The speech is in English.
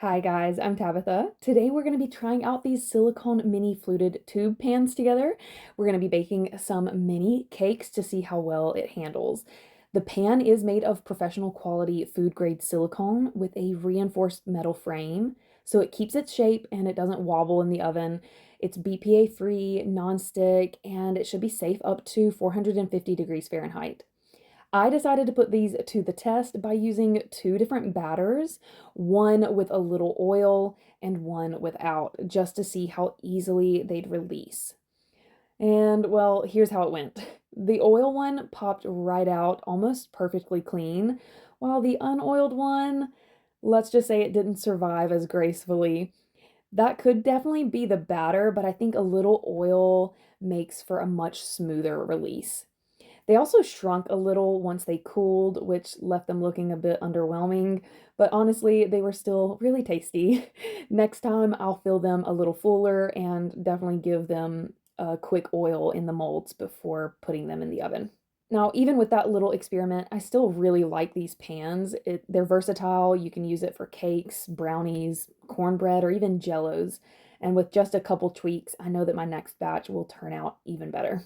Hi guys, I'm Tabitha. Today we're going to be trying out these silicone mini fluted tube pans together. We're going to be baking some mini cakes to see how well it handles. The pan is made of professional quality food grade silicone with a reinforced metal frame, so it keeps its shape and it doesn't wobble in the oven. It's BPA free, non-stick, and it should be safe up to 450 degrees Fahrenheit. I decided to put these to the test by using two different batters, one with a little oil and one without, just to see how easily they'd release. And well, here's how it went. The oil one popped right out, almost perfectly clean, while the unoiled one, let's just say it didn't survive as gracefully. That could definitely be the batter, but I think a little oil makes for a much smoother release. They also shrunk a little once they cooled, which left them looking a bit underwhelming, but honestly, they were still really tasty. Next time, I'll fill them a little fuller and definitely give them a quick oil in the molds before putting them in the oven. Now, even with that little experiment, I still really like these pans. They're versatile. You can use it for cakes, brownies, cornbread, or even jellos. And with just a couple tweaks, I know that my next batch will turn out even better.